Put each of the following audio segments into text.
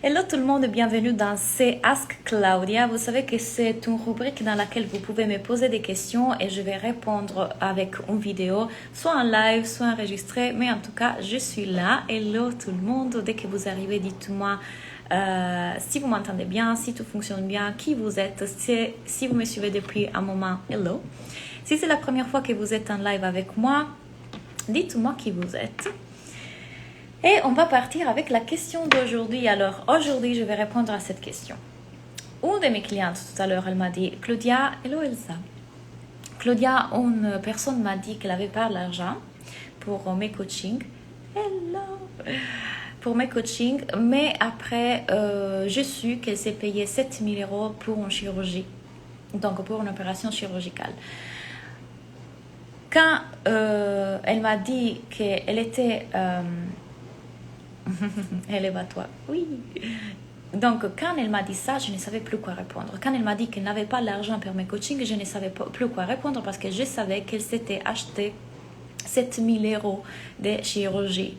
Hello tout le monde, bienvenue dans C'est Ask Claudia. Vous savez que c'est une rubrique dans laquelle vous pouvez me poser des questions et je vais répondre avec une vidéo, soit en live, soit enregistrée, mais en tout cas, je suis là. Hello tout le monde, dès que vous arrivez, dites-moi si vous m'entendez bien, si tout fonctionne bien, qui vous êtes, si vous me suivez depuis un moment, hello. Si c'est la première fois que vous êtes en live avec moi, dites-moi qui vous êtes. Et on va partir avec la question d'aujourd'hui. Alors, aujourd'hui, je vais répondre à cette question. Une de mes clientes, tout à l'heure, elle m'a dit, Claudia, hello Elsa. Claudia, une personne m'a dit qu'elle n'avait pas l'argent pour mes coachings. Hello. Pour mes coachings, mais après, j'ai su qu'elle s'est payée 7 000 € pour une chirurgie, donc pour une opération chirurgicale. Quand elle m'a dit qu'elle était... Élève-toi. Oui. Donc, quand elle m'a dit ça, je ne savais plus quoi répondre. Quand elle m'a dit qu'elle n'avait pas l'argent pour mes coachings, je ne savais plus quoi répondre parce que je savais qu'elle s'était acheté 7 000 € de chirurgie,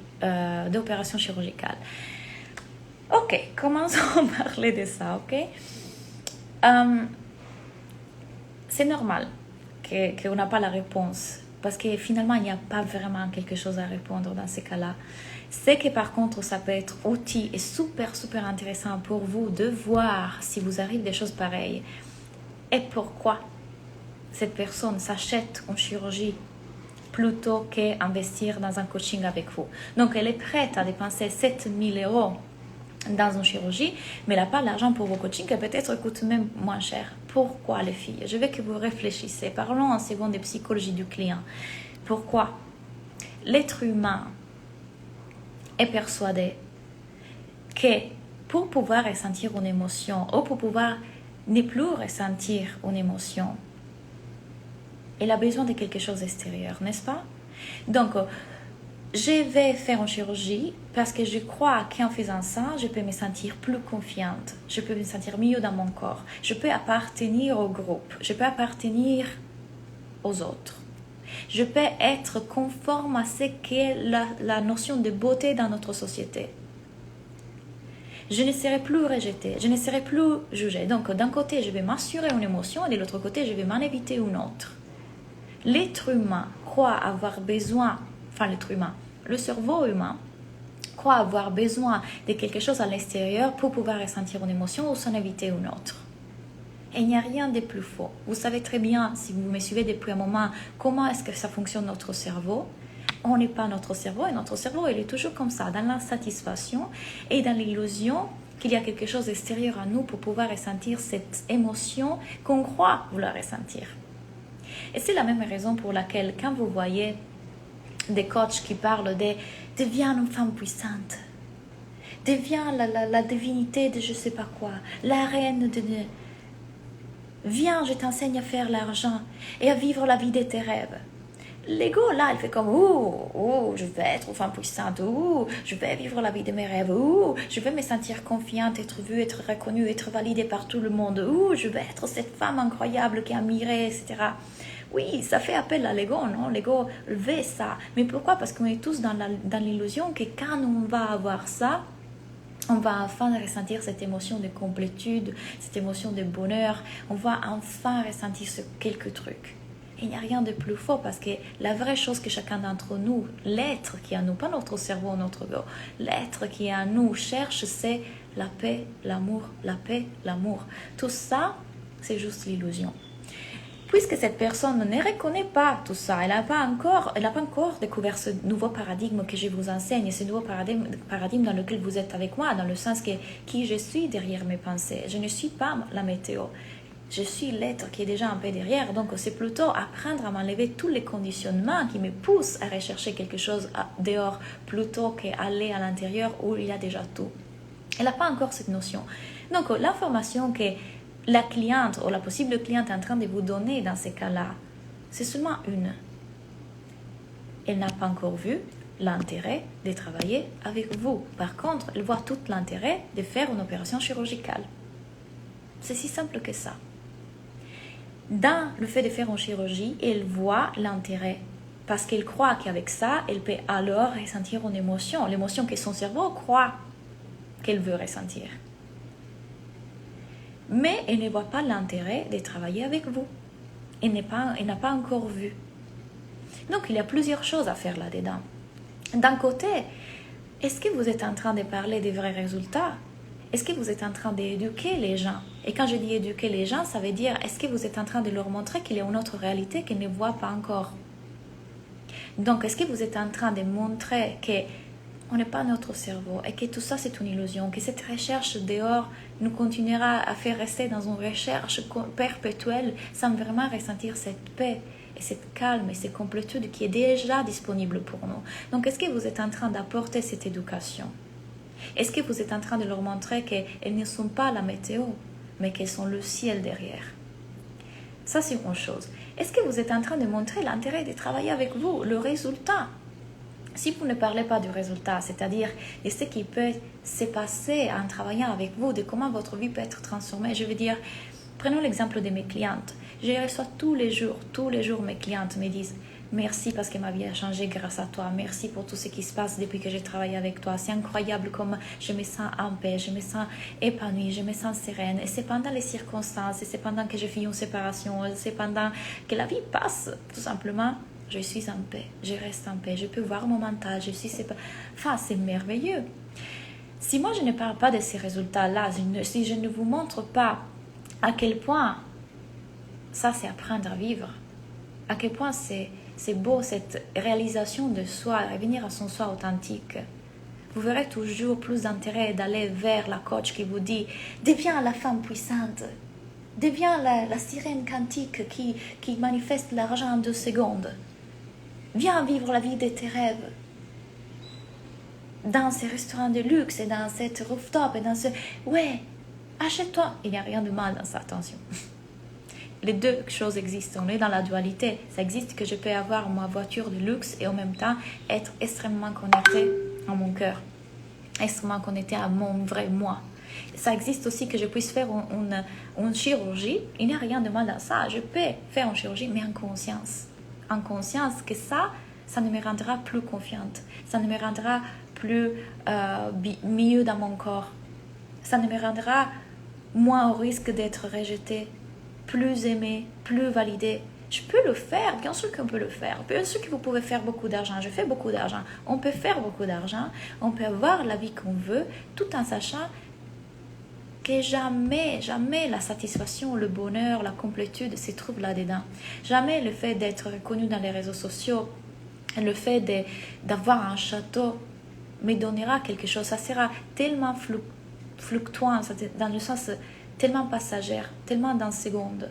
d'opération chirurgicale. Ok, commençons à parler de ça, ok? C'est normal qu'on n'a pas la réponse parce que finalement, il n'y a pas vraiment quelque chose à répondre dans ces cas-là. C'est que par contre, ça peut être outil et super intéressant pour vous de voir si vous arrive des choses pareilles et pourquoi cette personne s'achète une chirurgie plutôt qu'investir dans un coaching avec vous. Donc, elle est prête à dépenser 7 000 € dans une chirurgie, mais elle n'a pas l'argent pour vos coachings qui peut-être coûte même moins cher. Pourquoi les filles? Je veux que vous réfléchissiez. Parlons en seconde de psychologie du client. Pourquoi? L'être humain est persuadé que pour pouvoir ressentir une émotion ou pour pouvoir ne plus ressentir une émotion, elle a besoin de quelque chose d'extérieur, n'est-ce pas? Donc, je vais faire une chirurgie parce que je crois qu'en faisant ça, je peux me sentir plus confiante, je peux me sentir mieux dans mon corps, je peux appartenir au groupe, je peux appartenir aux autres. Je peux être conforme à ce qu'est la notion de beauté dans notre société. Je ne serai plus rejetée, je ne serai plus jugée. Donc, d'un côté, je vais m'assurer une émotion et de l'autre côté, je vais m'en éviter une autre. L'être humain croit avoir besoin, le cerveau humain croit avoir besoin de quelque chose à l'extérieur pour pouvoir ressentir une émotion ou s'en éviter une autre. Et il n'y a rien de plus faux. Vous savez très bien, si vous me suivez depuis un moment, comment est-ce que ça fonctionne notre cerveau. On n'est pas notre cerveau et notre cerveau, il est toujours comme ça, dans l'insatisfaction et dans l'illusion qu'il y a quelque chose d'extérieur à nous pour pouvoir ressentir cette émotion qu'on croit vouloir ressentir. Et c'est la même raison pour laquelle, quand vous voyez des coachs qui parlent de « deviens une femme puissante », « deviens la divinité de je sais pas quoi, la reine de... » Viens, je t'enseigne à faire l'argent et à vivre la vie de tes rêves. L'ego, là, il fait comme, je vais être une femme puissante, je vais vivre la vie de mes rêves, je vais me sentir confiante, être vue, être reconnue, être validée par tout le monde, je vais être cette femme incroyable qui est admirée, etc. Oui, ça fait appel à l'ego, non? L'ego veut ça. Mais pourquoi? Parce qu'on est tous dans l'illusion que quand on va avoir ça, on va enfin ressentir cette émotion de complétude, cette émotion de bonheur. On va enfin ressentir quelques trucs. Et il n'y a rien de plus faux parce que la vraie chose que chacun d'entre nous, l'être qui est en nous, pas notre cerveau, notre ego, l'être qui est en nous cherche, c'est la paix, l'amour, la paix, l'amour. Tout ça, c'est juste l'illusion. Puisque cette personne ne reconnaît pas tout ça, elle n'a pas encore découvert ce nouveau paradigme que je vous enseigne, ce nouveau paradigme dans lequel vous êtes avec moi, dans le sens que qui je suis derrière mes pensées. Je ne suis pas la météo, je suis l'être qui est déjà un peu derrière, donc c'est plutôt apprendre à m'enlever tous les conditionnements qui me poussent à rechercher quelque chose dehors, plutôt qu'aller à l'intérieur où il y a déjà tout. Elle n'a pas encore cette notion. Donc l'information que la cliente ou la possible cliente est en train de vous donner dans ces cas-là, c'est seulement une. Elle n'a pas encore vu l'intérêt de travailler avec vous. Par contre, elle voit tout l'intérêt de faire une opération chirurgicale. C'est si simple que ça. Dans le fait de faire une chirurgie, elle voit l'intérêt parce qu'elle croit qu'avec ça, elle peut alors ressentir une émotion, l'émotion que son cerveau croit qu'elle veut ressentir. Mais elle ne voit pas l'intérêt de travailler avec vous. Elle n'a pas encore vu. Donc, il y a plusieurs choses à faire là-dedans. D'un côté, est-ce que vous êtes en train de parler des vrais résultats? Est-ce que vous êtes en train d'éduquer les gens? Et quand je dis éduquer les gens, ça veut dire, est-ce que vous êtes en train de leur montrer qu'il y a une autre réalité qu'ils ne voient pas encore? Donc, est-ce que vous êtes en train de montrer qu'on n'est pas notre cerveau et que tout ça c'est une illusion, que cette recherche dehors nous continuera à faire rester dans une recherche perpétuelle sans vraiment ressentir cette paix et cette calme et cette complétude qui est déjà disponible pour nous? Donc, est-ce que vous êtes en train d'apporter cette éducation? Est-ce que vous êtes en train de leur montrer qu'elles ne sont pas la météo, mais qu'elles sont le ciel derrière? Ça, c'est une chose. Est-ce que vous êtes en train de montrer l'intérêt de travailler avec vous, le résultat? Si vous ne parlez pas du résultat, c'est-à-dire de ce qui peut se passer en travaillant avec vous, de comment votre vie peut être transformée, je veux dire, prenons l'exemple de mes clientes. Je reçois tous les jours mes clientes me disent « Merci parce que ma vie a changé grâce à toi. Merci pour tout ce qui se passe depuis que j'ai travaillé avec toi. C'est incroyable comme je me sens en paix, je me sens épanouie, je me sens sereine. Et c'est pendant les circonstances, et c'est pendant que je vis une séparation, c'est pendant que la vie passe, tout simplement. Je suis en paix, je reste en paix, je peux voir mon mental, je suis... Enfin, c'est merveilleux. Si moi je ne parle pas de ces résultats-là, si je ne vous montre pas à quel point ça c'est apprendre à vivre, à quel point c'est beau cette réalisation de soi, revenir à son soi authentique, vous verrez toujours plus d'intérêt d'aller vers la coach qui vous dit « Deviens la femme puissante, deviens la sirène quantique qui manifeste l'argent en 2 secondes. Viens vivre la vie de tes rêves. » Dans ces restaurants de luxe et dans cette rooftop et dans ce... Ouais, achète-toi. Il n'y a rien de mal dans ça, attention. Les deux choses existent, on est dans la dualité. Ça existe que je peux avoir ma voiture de luxe et en même temps être extrêmement connecté à mon cœur, extrêmement connecté à mon vrai moi. Ça existe aussi que je puisse faire une chirurgie. Il n'y a rien de mal dans ça. Je peux faire une chirurgie, mais en conscience. En conscience que ça ne me rendra plus confiante. Ça ne me rendra plus mieux dans mon corps. Ça ne me rendra moins au risque d'être rejetée, plus aimée, plus validée. Je peux le faire, bien sûr qu'on peut le faire. Bien sûr que vous pouvez faire beaucoup d'argent. Je fais beaucoup d'argent. On peut faire beaucoup d'argent. On peut avoir la vie qu'on veut, tout en sachant que jamais la satisfaction, le bonheur, la complétude se trouve là-dedans. Jamais le fait d'être reconnu dans les réseaux sociaux, le fait d'avoir un château me donnera quelque chose. Ça sera tellement fluctuant, dans le sens tellement passagère, tellement dans secondes.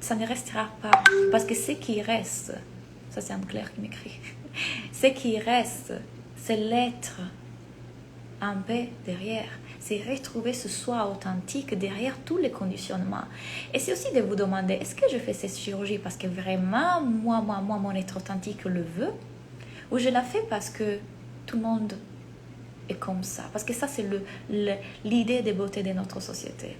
Ça ne restera pas. Parce que ce qui reste, ça c'est Anne-Claire qui m'écrit, ce qui reste, c'est l'être en paix derrière. C'est retrouver ce soi authentique derrière tous les conditionnements. Et c'est aussi de vous demander, est-ce que je fais cette chirurgie parce que vraiment, moi, mon être authentique le veut? Ou je la fais parce que tout le monde est comme ça? Parce que ça, c'est l'idée de beauté de notre société.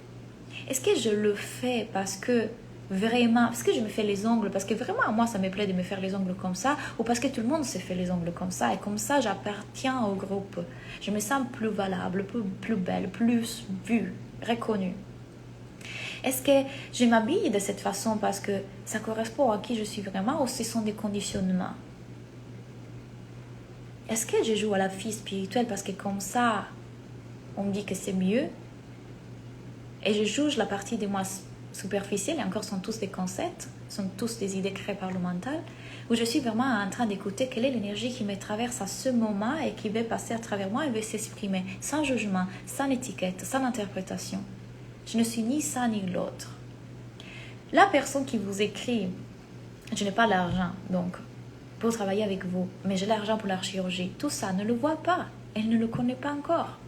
Est-ce que je le fais parce que vraiment, parce que je me fais les ongles, parce que vraiment, moi, ça me plaît de me faire les ongles comme ça, ou parce que tout le monde se fait les ongles comme ça, et comme ça, j'appartiens au groupe. Je me sens plus valable, plus belle, plus vue, reconnue. Est-ce que je m'habille de cette façon parce que ça correspond à qui je suis vraiment, ou ce sont des conditionnements? Est-ce que je joue à la fille spirituelle parce que comme ça, on me dit que c'est mieux? Et je juge la partie de moi superficielle, et encore sont tous des concepts, sont tous des idées créées par le mental, où je suis vraiment en train d'écouter quelle est l'énergie qui me traverse à ce moment et qui va passer à travers moi et va s'exprimer, sans jugement, sans étiquette, sans interprétation. Je ne suis ni ça ni l'autre. La personne qui vous écrit, je n'ai pas l'argent, donc, pour travailler avec vous, mais j'ai l'argent pour la chirurgie, tout ça, ne le voit pas, elle ne le connaît pas encore.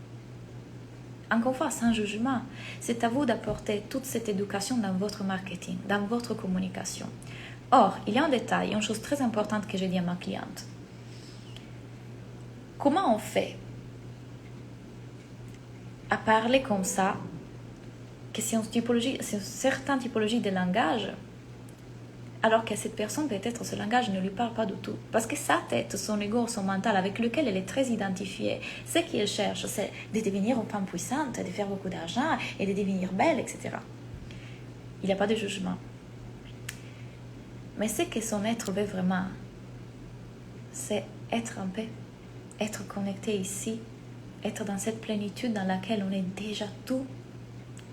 Encore une fois, sans jugement, c'est à vous d'apporter toute cette éducation dans votre marketing, dans votre communication. Or, il y a un détail, une chose très importante que j'ai dit à ma cliente. Comment on fait à parler comme ça, que c'est une certaine typologie de langage, Alors que cette personne, peut-être, ce langage ne lui parle pas du tout. Parce que sa tête, son ego, son mental, avec lequel elle est très identifiée, ce qu'il cherche, c'est de devenir une femme puissante, de faire beaucoup d'argent et de devenir belle, etc. Il n'y a pas de jugement. Mais ce que son être veut vraiment, c'est être en paix, être connecté ici, être dans cette plénitude dans laquelle on est déjà tout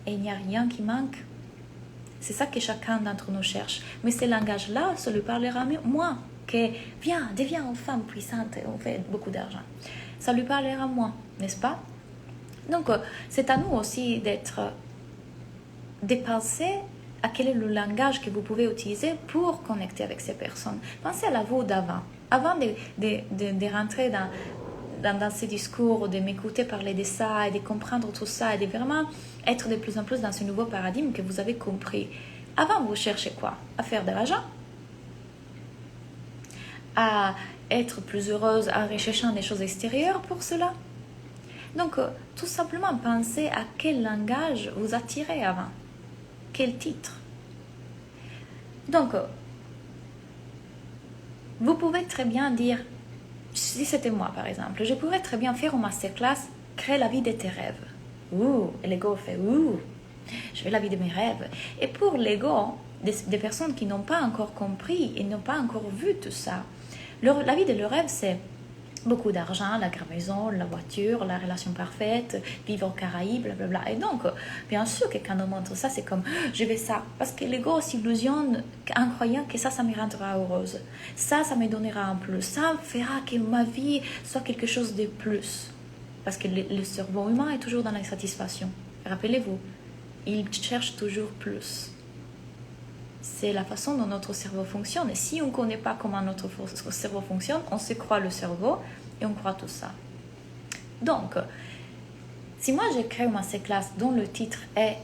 et il n'y a rien qui manque. C'est ça que chacun d'entre nous cherche. Mais ce langage-là, ça lui parlera moins que viens, deviens une femme puissante et on fait beaucoup d'argent. Ça lui parlera moins, n'est-ce pas? Donc, c'est à nous aussi de penser à quel est le langage que vous pouvez utiliser pour connecter avec ces personnes. Pensez à la vous d'avant. Avant de rentrer dans ces discours, de m'écouter parler de ça et de comprendre tout ça et de vraiment être de plus en plus dans ce nouveau paradigme que vous avez compris. Avant, vous cherchez quoi? À faire de l'argent? À être plus heureuse en recherchant des choses extérieures pour cela? Donc, tout simplement pensez à quel langage vous attirez avant. Quel titre? Donc, vous pouvez très bien dire, si c'était moi par exemple, je pourrais très bien faire une masterclass, créer la vie de tes rêves. Ouh, et l'ego fait ouh, je veux la vie de mes rêves. Et pour l'ego, des personnes qui n'ont pas encore compris et n'ont pas encore vu tout ça, la vie de leurs rêves, c'est beaucoup d'argent, la grande maison, la voiture, la relation parfaite, vivre aux Caraïbes, blablabla. Et donc, bien sûr que quand on montre ça, c'est comme je veux ça. Parce que l'ego s'illusionne en croyant que ça me rendra heureuse. Ça me donnera un plus. Ça fera que ma vie soit quelque chose de plus. Parce que le cerveau humain est toujours dans l'insatisfaction. Rappelez-vous, il cherche toujours plus. C'est la façon dont notre cerveau fonctionne. Et si on ne connaît pas comment notre cerveau fonctionne, on se croit le cerveau et on croit tout ça. Donc, si moi j'ai créé ma classe dont le titre est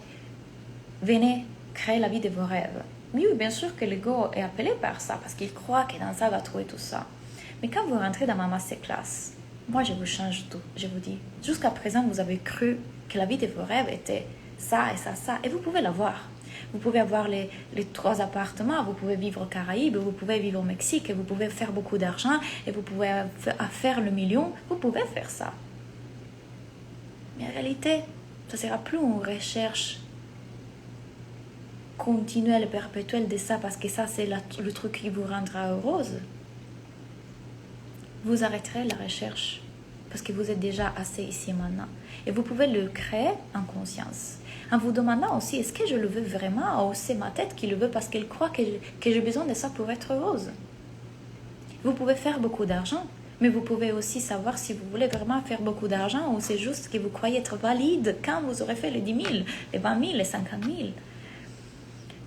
« Venez créer la vie de vos rêves », oui, bien sûr que l'ego est appelé par ça, parce qu'il croit que dans ça, il va trouver tout ça. Mais quand vous rentrez dans ma masterclass, moi je vous change tout, je vous dis. Jusqu'à présent, vous avez cru que la vie de vos rêves était ça et ça, ça, et vous pouvez l'avoir. Vous pouvez avoir les 3 appartements, vous pouvez vivre aux Caraïbes, vous pouvez vivre au Mexique, et vous pouvez faire beaucoup d'argent, et vous pouvez faire le million, vous pouvez faire ça. Mais en réalité, ça ne sera plus une recherche continuelle et perpétuelle de ça, parce que ça, c'est le truc qui vous rendra heureuse. Vous arrêterez la recherche, parce que vous êtes déjà assez ici et maintenant. Et vous pouvez le créer en conscience. En vous demandant aussi, est-ce que je le veux vraiment ou c'est ma tête qui le veut parce qu'elle croit que j'ai besoin de ça pour être heureuse? Vous pouvez faire beaucoup d'argent, mais vous pouvez aussi savoir si vous voulez vraiment faire beaucoup d'argent ou c'est juste que vous croyez être valide quand vous aurez fait les 10 000, les 20 000, les 50 000.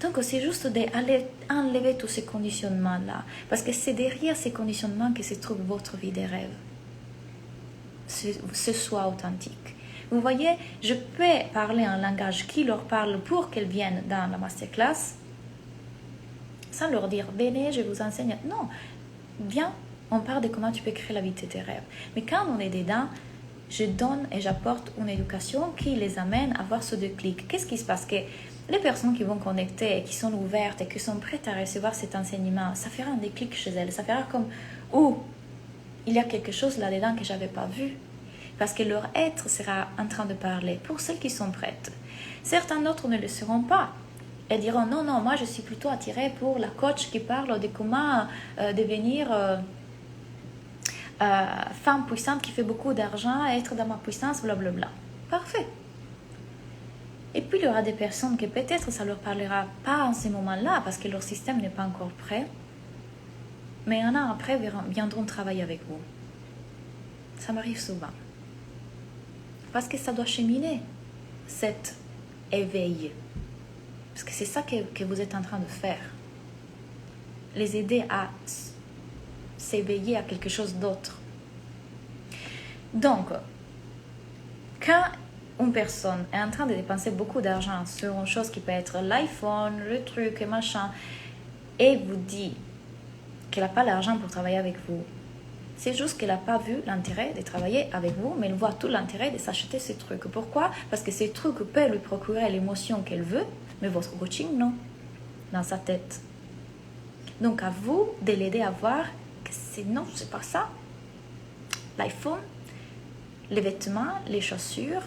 Donc, c'est juste d'aller enlever tous ces conditionnements-là. Parce que c'est derrière ces conditionnements que se trouve votre vie des rêves. Ce soit authentique. Vous voyez, je peux parler un langage qui leur parle pour qu'elles viennent dans la masterclass, sans leur dire, venez, je vous enseigne. Non, viens, on parle de comment tu peux créer la vie de tes rêves. Mais quand on est dedans, je donne et j'apporte une éducation qui les amène à avoir ce déclic. Qu'est-ce qui se passe? Que les personnes qui vont connecter, qui sont ouvertes et qui sont prêtes à recevoir cet enseignement, ça fera un déclic chez elles. Ça fera comme, oh, il y a quelque chose là-dedans que je n'avais pas vu. Parce que leur être sera en train de parler pour celles qui sont prêtes. Certains d'autres ne le seront pas. Elles diront, non, moi je suis plutôt attirée pour la coach qui parle de comment devenir femme puissante qui fait beaucoup d'argent, être dans ma puissance, blablabla. Parfait. Et puis il y aura des personnes que peut-être ça ne leur parlera pas en ce moment-là parce que leur système n'est pas encore prêt. Mais un an après, viendront travailler avec vous. Ça m'arrive souvent. Parce que ça doit cheminer, cet éveil. Parce que c'est ça que vous êtes en train de faire. Les aider à s'éveiller à quelque chose d'autre. Donc, quand une personne est en train de dépenser beaucoup d'argent sur une chose qui peut être l'iPhone, le truc et machin, et vous dit qu'elle n'a pas l'argent pour travailler avec vous, c'est juste qu'elle n'a pas vu l'intérêt de travailler avec vous, mais elle voit tout l'intérêt de s'acheter ces trucs. Pourquoi? Parce que ces trucs peuvent lui procurer l'émotion qu'elle veut, mais votre coaching, non. Dans sa tête. Donc à vous de l'aider à voir que non, c'est pas ça. L'iPhone, les vêtements, les chaussures,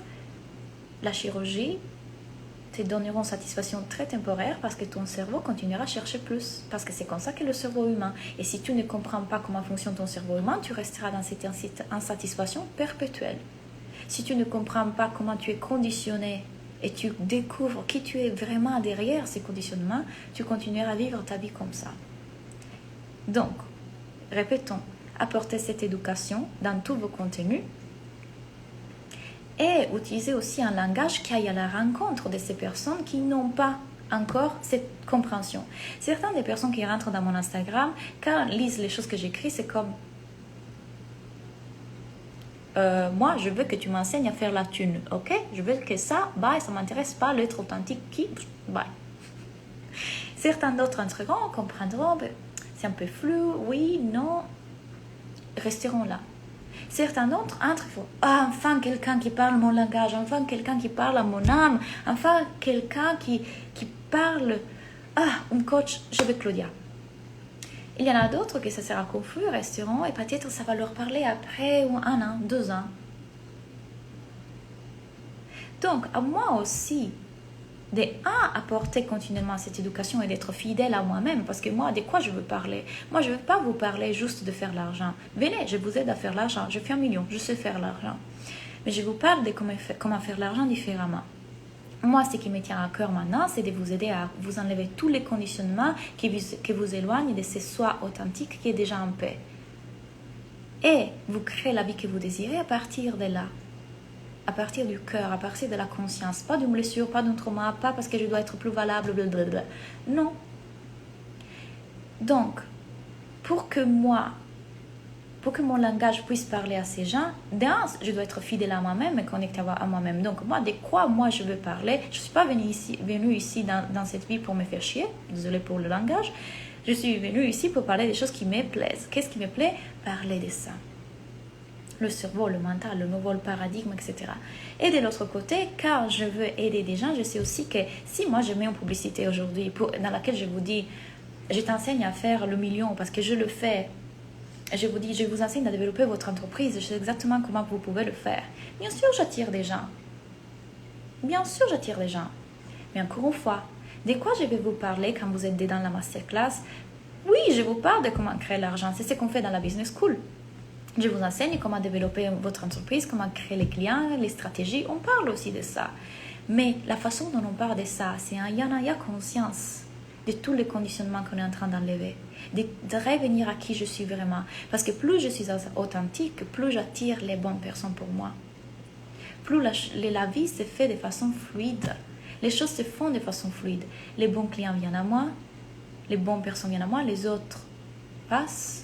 la chirurgie te donneront satisfaction très temporaire parce que ton cerveau continuera à chercher plus. Parce que c'est comme ça que le cerveau humain. Et si tu ne comprends pas comment fonctionne ton cerveau humain, tu resteras dans cette insatisfaction perpétuelle. Si tu ne comprends pas comment tu es conditionné et tu découvres qui tu es vraiment derrière ces conditionnements, tu continueras à vivre ta vie comme ça. Donc, répétons, apportez cette éducation dans tous vos contenus et utilisez aussi un langage qui aille à la rencontre de ces personnes qui n'ont pas encore cette compréhension. Certaines des personnes qui rentrent dans mon Instagram, quand elles lisent les choses que j'écris, c'est comme moi, je veux que tu m'enseignes à faire la thune, ok? Je veux que ça, bye, ça m'intéresse pas, l'être authentique qui, bye. Certains d'autres entreront, comprendront, c'est un peu flou, oui, non, resteront là. Certains d'autres entrent, il faut, enfin quelqu'un qui parle mon langage, enfin quelqu'un qui parle à mon âme, enfin quelqu'un qui parle, un coach, je veux Claudia. Il y en a d'autres qui ça sera confus, resteront, et peut-être ça va leur parler après 1 an, 2 ans. Donc, à moi aussi, apporter continuellement cette éducation et d'être fidèle à moi-même, parce que moi, de quoi je veux parler? Moi, je ne veux pas vous parler juste de faire l'argent. Venez, je vous aide à faire l'argent. Je fais 1 million, je sais faire l'argent. Mais je vous parle de comment faire l'argent différemment. Moi, ce qui me tient à cœur maintenant, c'est de vous aider à vous enlever tous les conditionnements qui vous éloignent de ce soi authentique qui est déjà en paix. Et vous créez la vie que vous désirez à partir de là. À partir du cœur, à partir de la conscience. Pas d'une blessure, pas d'un trauma, pas parce que je dois être plus valable, blablabla. Non. Donc, pour que mon langage puisse parler à ces gens, je dois être fidèle à moi-même et connecté à moi-même. Donc, moi, de quoi moi je veux parler? Je ne suis pas venue ici dans cette vie pour me faire chier. Désolée pour le langage. Je suis venue ici pour parler des choses qui me plaisent. Qu'est-ce qui me plaît? Parler de ça. Le cerveau, le mental, le nouveau paradigme, etc. Et de l'autre côté, quand je veux aider des gens, je sais aussi que si moi je mets en publicité aujourd'hui dans laquelle je vous dis, je t'enseigne à faire le million parce que je le fais, je vous dis, je vous enseigne à développer votre entreprise, je sais exactement comment vous pouvez le faire. Bien sûr, j'attire des gens. Bien sûr, j'attire des gens. Mais encore une fois, de quoi je vais vous parler quand vous êtes dans la masterclass? Oui, je vous parle de comment créer l'argent. C'est ce qu'on fait dans la business school. Je vous enseigne comment développer votre entreprise, comment créer les clients, les stratégies. On parle aussi de ça. Mais la façon dont on parle de ça, c'est un yanaya conscience de tous les conditionnements qu'on est en train d'enlever. De revenir à qui je suis vraiment. Parce que plus je suis authentique, plus j'attire les bonnes personnes pour moi. Plus la vie se fait de façon fluide. Les choses se font de façon fluide. Les bons clients viennent à moi, les bonnes personnes viennent à moi, les autres passent.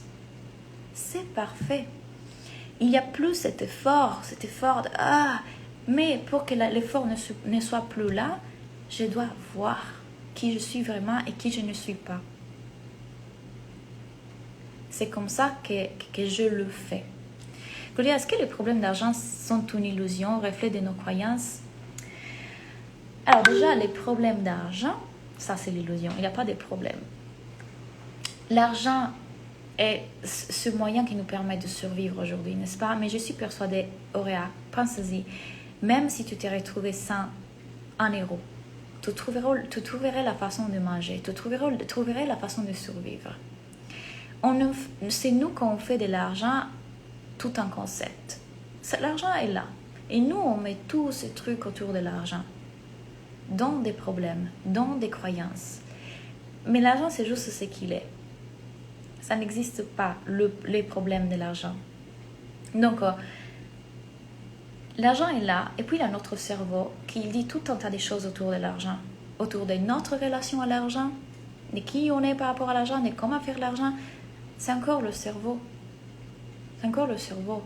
C'est parfait. Il n'y a plus cet effort de mais pour que l'effort ne soit plus là, je dois voir qui je suis vraiment et qui je ne suis pas. C'est comme ça que je le fais. Claudia, est-ce que les problèmes d'argent sont une illusion, reflet de nos croyances? Alors déjà, les problèmes d'argent, ça c'est l'illusion, il n'y a pas de problème. L'argent est ce moyen qui nous permet de survivre aujourd'hui, n'est-ce pas? Mais je suis persuadée, Auréa, pensez-y, même si tu t'es retrouvé sans 1 euro, tu trouverais la façon de manger, tu trouverais la façon de survivre. C'est nous qu'on fait de l'argent tout un concept. L'argent est là. Et nous, on met tous ces trucs autour de l'argent, dans des problèmes, dans des croyances. Mais l'argent, c'est juste ce qu'il est. Ça n'existe pas, les problèmes de l'argent. Donc, l'argent est là, et puis il y a notre cerveau qui dit tout un tas de choses autour de l'argent, autour de notre relation à l'argent, de qui on est par rapport à l'argent, de comment faire l'argent. C'est encore le cerveau. C'est encore le cerveau.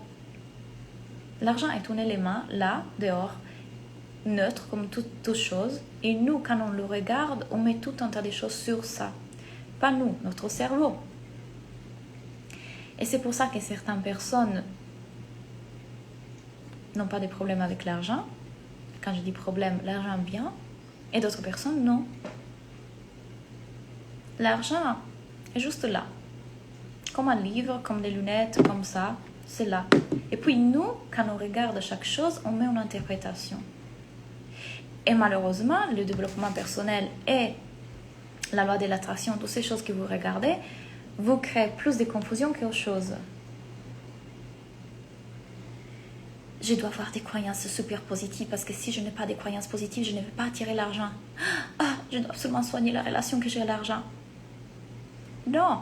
L'argent est un élément, là, dehors, neutre, comme toute chose, et nous, quand on le regarde, on met tout un tas de choses sur ça. Pas nous, notre cerveau. Et c'est pour ça que certaines personnes n'ont pas de problème avec l'argent. Quand je dis problème, l'argent vient. Et d'autres personnes, non. L'argent est juste là. Comme un livre, comme des lunettes, comme ça, c'est là. Et puis nous, quand on regarde chaque chose, on met une interprétation. Et malheureusement, le développement personnel et la loi de l'attraction, toutes ces choses que vous regardez, vous créez plus de confusion qu'autre chose. Je dois avoir des croyances super positives parce que si je n'ai pas des croyances positives, je ne vais pas attirer l'argent. Ah, je dois absolument soigner la relation que j'ai à l'argent. Non,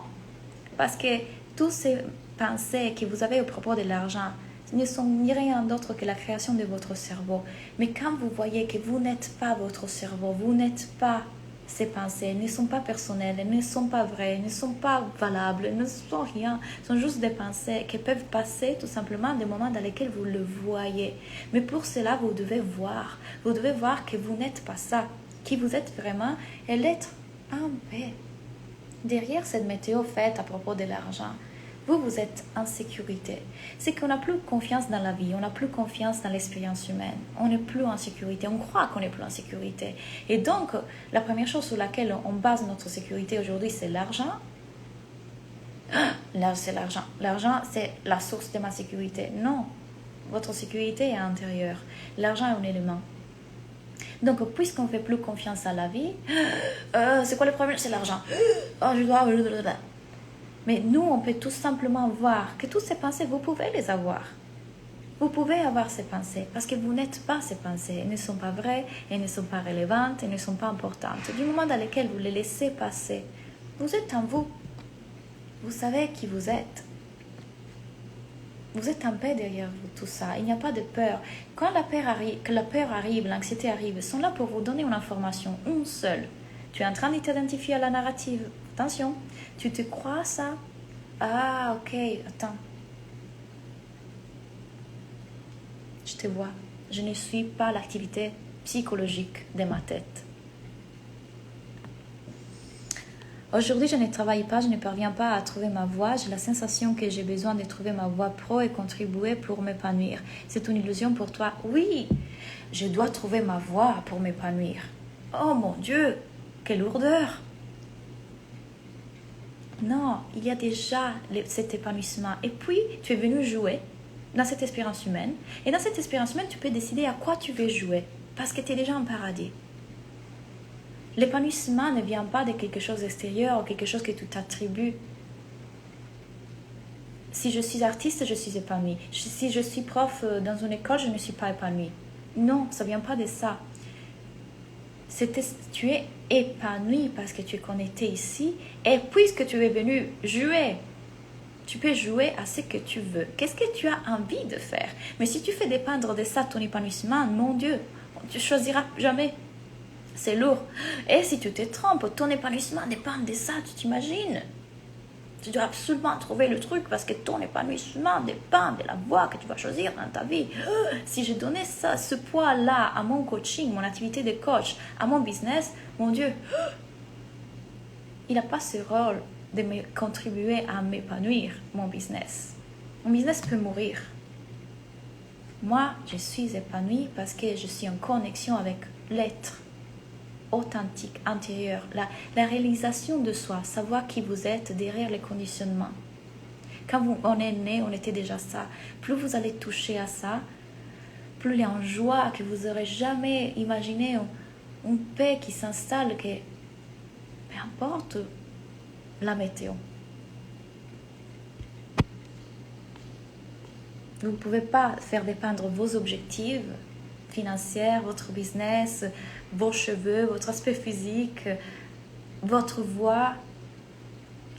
parce que toutes ces pensées que vous avez au propos de l'argent ne sont ni rien d'autre que la création de votre cerveau. Mais quand vous voyez que vous n'êtes pas votre cerveau, vous n'êtes pas ces pensées, elles ne sont pas personnelles, elles ne sont pas vraies, elles ne sont pas valables, elles ne sont rien, ce sont juste des pensées qui peuvent passer tout simplement des moments dans lesquels vous le voyez. Mais pour cela, vous devez voir que vous n'êtes pas ça, qui vous êtes vraiment et l'être en paix. Derrière cette météo faite à propos de l'argent, vous êtes en sécurité. C'est qu'on n'a plus confiance dans la vie, on n'a plus confiance dans l'expérience humaine. On n'est plus en sécurité, on croit qu'on n'est plus en sécurité. Et donc, la première chose sur laquelle on base notre sécurité aujourd'hui, c'est l'argent. Là, c'est l'argent. L'argent, c'est la source de ma sécurité. Non, votre sécurité est intérieure. L'argent est un élément. Donc, puisqu'on ne fait plus confiance à la vie, c'est quoi le problème? C'est l'argent. Oh, je dois... Mais nous, on peut tout simplement voir que toutes ces pensées, vous pouvez les avoir. Vous pouvez avoir ces pensées parce que vous n'êtes pas ces pensées. Elles ne sont pas vraies, elles ne sont pas relevantes, elles ne sont pas importantes. Du moment dans lequel vous les laissez passer, vous êtes en vous. Vous savez qui vous êtes. Vous êtes en paix derrière vous, tout ça. Il n'y a pas de peur. Quand la peur arrive, l'anxiété arrive, ils sont là pour vous donner une information, une seule. Tu es en train de t'identifier à la narrative. Attention, tu te crois ça? Ah, ok, attends. Je te vois. Je ne suis pas l'activité psychologique de ma tête. Aujourd'hui, je ne travaille pas, je ne parviens pas à trouver ma voie. J'ai la sensation que j'ai besoin de trouver ma voie pro et contribuer pour m'épanouir. C'est une illusion pour toi? Oui, je dois trouver ma voie pour m'épanouir. Oh mon Dieu, quelle lourdeur! Non, il y a déjà cet épanouissement. Et puis, tu es venu jouer dans cette expérience humaine. Et dans cette expérience humaine, tu peux décider à quoi tu veux jouer. Parce que tu es déjà en paradis. L'épanouissement ne vient pas de quelque chose d'extérieur ou quelque chose que tu t'attribues. Si je suis artiste, je suis épanouie. Si je suis prof dans une école, je ne suis pas épanouie. Non, ça ne vient pas de ça. Tu es épanoui parce que tu es connecté ici. Et puisque tu es venu jouer, tu peux jouer à ce que tu veux. Qu'est-ce que tu as envie de faire? Mais si tu fais dépendre de ça ton épanouissement, mon Dieu, tu ne choisiras jamais. C'est lourd. Et si tu te trompes, ton épanouissement dépend de ça, tu t'imagines? Tu dois absolument trouver le truc parce que ton épanouissement dépend de la voie que tu vas choisir dans ta vie. Si je donnais ça, ce poids-là à mon coaching, mon activité de coach, à mon business, mon Dieu, il n'a pas ce rôle de me contribuer à m'épanouir, mon business. Mon business peut mourir. Moi, je suis épanouie parce que je suis en connexion avec l'être authentique, intérieur, la réalisation de soi, savoir qui vous êtes derrière les conditionnements. Quand on est né, on était déjà ça. Plus vous allez toucher à ça, plus il y a une joie que vous n'aurez jamais imaginé, une paix qui s'installe, que peu importe la météo. Vous ne pouvez pas faire dépendre vos objectifs financiers, votre business, vos cheveux, votre aspect physique, votre voix.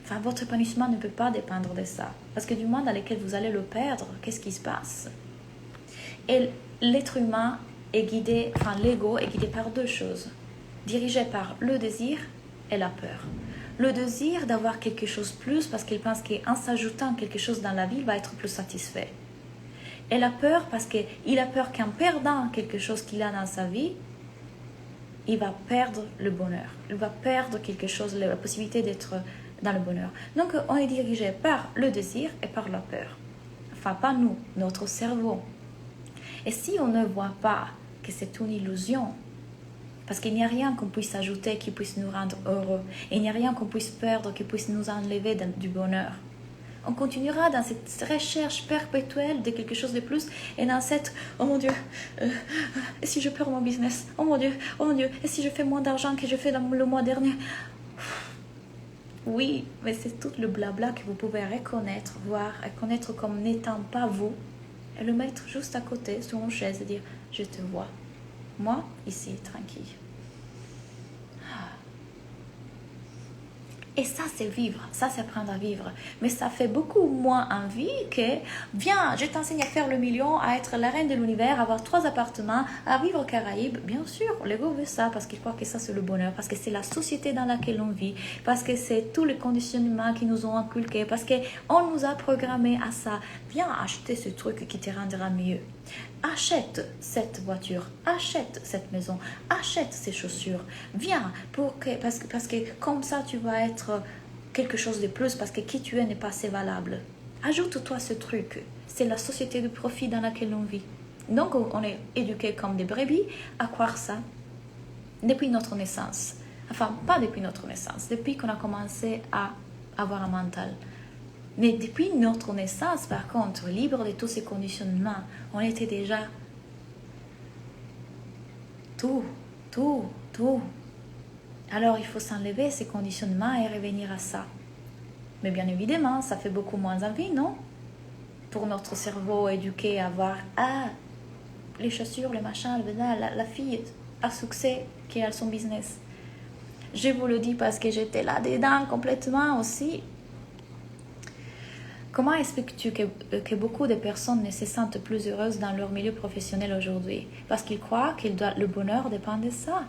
Enfin, votre épanouissement ne peut pas dépendre de ça. Parce que du moment dans lequel vous allez le perdre, qu'est-ce qui se passe? Et l'être humain est guidé, enfin l'ego est guidé par deux choses. Dirigé par le désir et la peur. Le désir d'avoir quelque chose de plus parce qu'il pense qu'en s'ajoutant quelque chose dans la vie, il va être plus satisfait. Et la peur parce qu'il a peur qu'en perdant quelque chose qu'il a dans sa vie, il va perdre le bonheur. Il va perdre quelque chose, la possibilité d'être dans le bonheur. Donc, on est dirigé par le désir et par la peur. Enfin, pas nous, notre cerveau. Et si on ne voit pas que c'est une illusion, Parce qu'il n'y a rien qu'on puisse ajouter qui puisse nous rendre heureux. Et il n'y a rien qu'on puisse perdre qui puisse nous enlever du bonheur. On continuera dans cette recherche perpétuelle de quelque chose de plus et dans cette « Oh mon Dieu, et si je perds mon business? Oh mon Dieu, et si je fais moins d'argent que je fais dans le mois dernier ?» Oui, mais c'est tout le blabla que vous pouvez reconnaître, voir, reconnaître comme n'étant pas vous et le mettre juste à côté sur une chaise et dire « Je te vois, moi ici, tranquille. » Et ça, c'est vivre, ça, c'est apprendre à vivre. Mais ça fait beaucoup moins envie que, viens, je t'enseigne à faire le million, à être la reine de l'univers, à avoir 3 appartements, à vivre aux Caraïbes. Bien sûr, l'ego veut ça parce qu'il croit que ça, c'est le bonheur, parce que c'est la société dans laquelle on vit, parce que c'est tous les conditionnements qui nous ont inculqués, parce qu'on nous a programmés à ça. Viens acheter ce truc qui te rendra mieux. Achète cette voiture, achète cette maison, achète ces chaussures. Viens, parce que comme ça, tu vas être quelque chose de plus, parce que qui tu es n'est pas assez valable. Ajoute-toi ce truc. C'est la société de profit dans laquelle on vit. Donc, on est éduqués comme des brebis à croire ça depuis notre naissance. Enfin, pas depuis notre naissance, depuis qu'on a commencé à avoir un mental. Mais depuis notre naissance, par contre, libre de tous ces conditionnements, on était déjà tout. Alors, il faut s'enlever ces conditionnements et revenir à ça. Mais bien évidemment, ça fait beaucoup moins envie, non? Pour notre cerveau éduqué à voir, les chaussures, les machins, la fille à succès qui a son business. Je vous le dis parce que j'étais là-dedans complètement aussi. Comment expliques-tu que beaucoup de personnes ne se sentent plus heureuses dans leur milieu professionnel aujourd'hui? Parce qu'ils croient que le bonheur dépend de ça.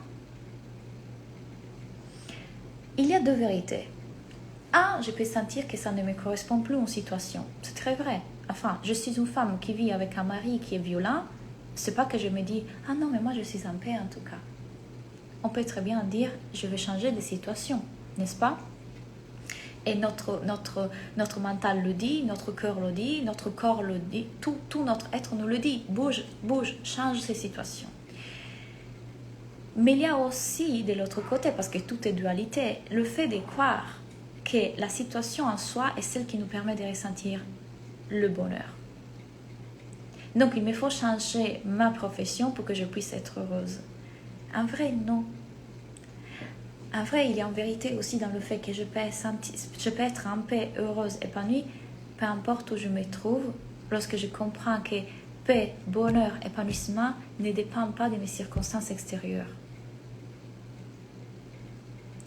Il y a 2 vérités. Je peux sentir que ça ne me correspond plus en situation. C'est très vrai. Enfin, je suis une femme qui vit avec un mari qui est violent. C'est pas que je me dis, non, mais moi je suis en paix en tout cas. On peut très bien dire, je vais changer de situation, n'est-ce pas? Et notre mental le dit, notre cœur le dit, notre corps le dit, tout notre être nous le dit. Bouge, change ces situations. Mais il y a aussi de l'autre côté, parce que tout est dualité, le fait de croire que la situation en soi est celle qui nous permet de ressentir le bonheur. Donc il me faut changer ma profession pour que je puisse être heureuse. En vrai, non. En vrai, il y a en vérité aussi dans le fait que je peux être en paix, heureuse, épanouie, peu importe où je me trouve, lorsque je comprends que paix, bonheur, épanouissement ne dépendent pas de mes circonstances extérieures.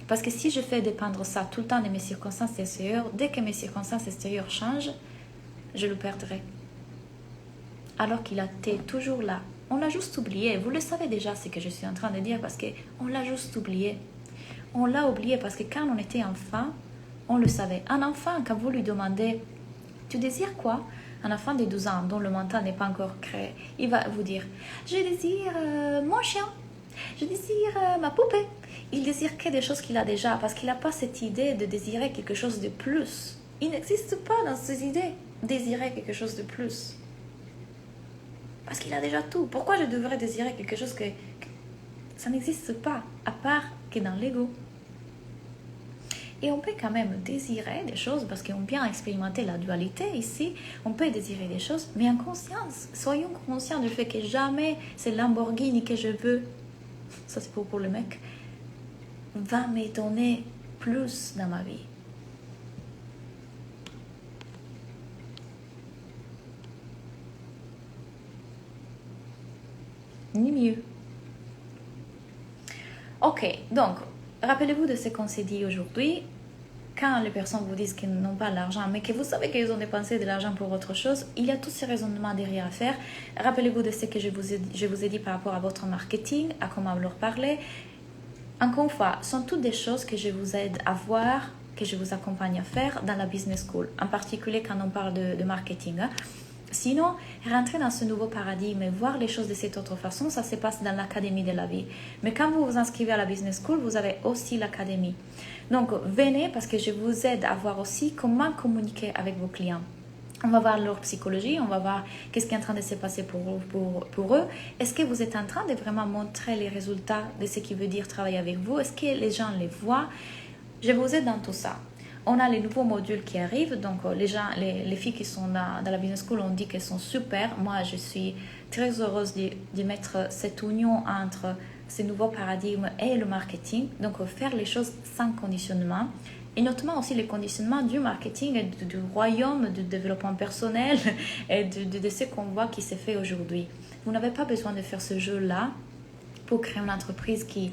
Parce que si je fais dépendre ça tout le temps de mes circonstances extérieures, dès que mes circonstances extérieures changent, je le perdrai. Alors qu'il était toujours là. On l'a juste oublié. Vous le savez déjà ce que je suis en train de dire parce qu'on l'a juste oublié. On l'a oublié parce que quand on était enfant, on le savait. Un enfant, quand vous lui demandez « Tu désires quoi ?» Un enfant de 12 ans dont le mental n'est pas encore créé, il va vous dire « Je désire mon chien, je désire ma poupée. » Il désire que des choses qu'il a déjà parce qu'il n'a pas cette idée de désirer quelque chose de plus. Il n'existe pas dans ses idées désirer quelque chose de plus. Parce qu'il a déjà tout. Pourquoi je devrais désirer quelque chose que ça n'existe pas, à part que dans l'ego? Et on peut quand même désirer des choses, parce qu'on vient expérimenter la dualité ici, on peut désirer des choses, mais en conscience. Soyons conscients du fait que jamais c'est Lamborghini que je veux, ça c'est pour le mec, va me donner plus dans ma vie. Ni mieux. Ok, donc, rappelez-vous de ce qu'on s'est dit aujourd'hui. Quand les personnes vous disent qu'ils n'ont pas l'argent, mais que vous savez qu'ils ont dépensé de l'argent pour autre chose, il y a tous ces raisonnements derrière à faire. Rappelez-vous de ce que je vous ai dit par rapport à votre marketing, à comment leur parler. Encore une fois, ce sont toutes des choses que je vous aide à voir, que je vous accompagne à faire dans la business school, en particulier quand on parle de marketing. Sinon, rentrer dans ce nouveau paradigme et voir les choses de cette autre façon, ça se passe dans l'académie de la vie. Mais quand vous vous inscrivez à la business school, vous avez aussi l'académie. Donc, venez parce que je vous aide à voir aussi comment communiquer avec vos clients. On va voir leur psychologie, on va voir qu'est-ce qui est en train de se passer pour eux. Est-ce que vous êtes en train de vraiment montrer les résultats de ce qui veut dire travailler avec vous? Est-ce que les gens les voient? Je vous aide dans tout ça. On a les nouveaux modules qui arrivent, donc les filles qui sont dans la business school, on dit qu'elles sont super. Moi, je suis très heureuse de mettre cette union entre ces nouveaux paradigmes et le marketing, donc faire les choses sans conditionnement. Et notamment aussi les conditionnements du marketing et du royaume du développement personnel et de ce qu'on voit qui s'est fait aujourd'hui. Vous n'avez pas besoin de faire ce jeu-là pour créer une entreprise qui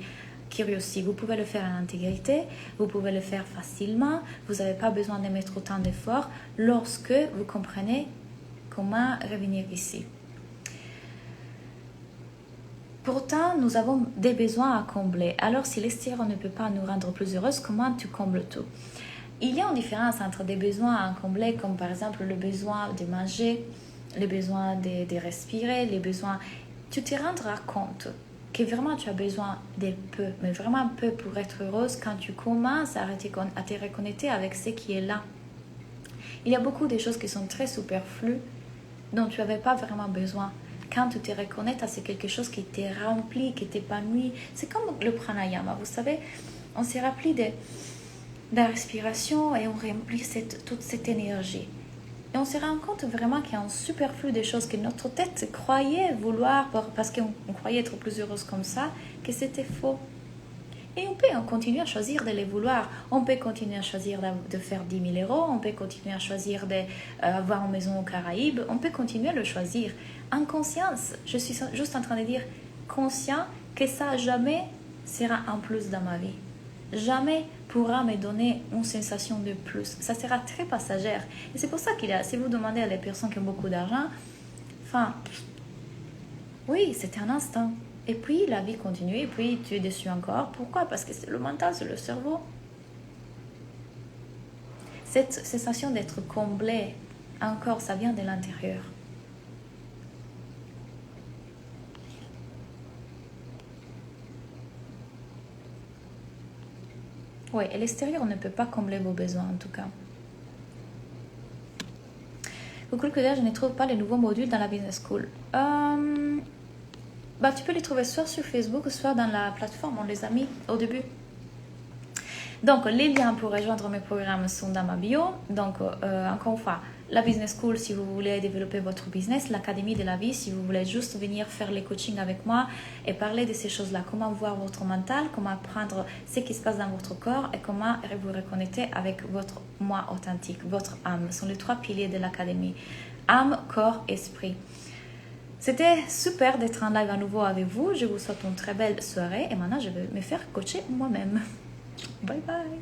réussit. Vous pouvez le faire en intégrité, vous pouvez le faire facilement, vous n'avez pas besoin de mettre autant d'efforts lorsque vous comprenez comment revenir ici. Pourtant, nous avons des besoins à combler. Alors, si l'extérieur ne peut pas nous rendre plus heureuses, comment tu combles tout? Il y a une différence entre des besoins à combler, comme par exemple le besoin de manger, les besoins de respirer, les besoins... Tu te rendras compte que vraiment tu as besoin de peu, mais vraiment peu pour être heureuse quand tu commences à te reconnecter avec ce qui est là. Il y a beaucoup de choses qui sont très superflues, dont tu n'avais pas vraiment besoin. Quand tu te reconnectes à quelque chose qui t'est rempli, qui t'épanouit, c'est comme le pranayama, vous savez, on s'est rempli de la respiration et on remplit toute cette énergie. Et on se rend compte vraiment qu'il y a un superflu de choses que notre tête croyait vouloir, parce qu'on croyait être plus heureuse comme ça, que c'était faux. Et on peut continuer à choisir de les vouloir. On peut continuer à choisir de faire 10 000 €. On peut continuer à choisir d'avoir une maison aux Caraïbes. On peut continuer à le choisir. En conscience, je suis juste en train de dire conscient que ça jamais sera un plus dans ma vie. Jamais pourra me donner une sensation de plus. Ça sera très passagère. Et c'est pour ça si vous demandez à des personnes qui ont beaucoup d'argent, oui, c'est un instant. Et puis la vie continue, et puis tu es déçu encore. Pourquoi? Parce que c'est le mental, c'est le cerveau. Cette sensation d'être comblé, encore, ça vient de l'intérieur. Oui, et l'extérieur ne peut pas combler vos besoins en tout cas. Coucou le je ne trouve pas les nouveaux modules dans la business school. Tu peux les trouver soit sur Facebook, soit dans la plateforme, on les a mis au début. Donc, les liens pour rejoindre mes programmes sont dans ma bio. Donc, encore une fois, la Business School si vous voulez développer votre business, l'Académie de la vie si vous voulez juste venir faire les coachings avec moi et parler de ces choses-là. Comment voir votre mental, comment apprendre ce qui se passe dans votre corps et comment vous reconnecter avec votre moi authentique, votre âme. Ce sont les 3 piliers de l'Académie. Âme, corps, esprit. C'était super d'être en live à nouveau avec vous. Je vous souhaite une très belle soirée et maintenant je vais me faire coacher moi-même. Bye bye.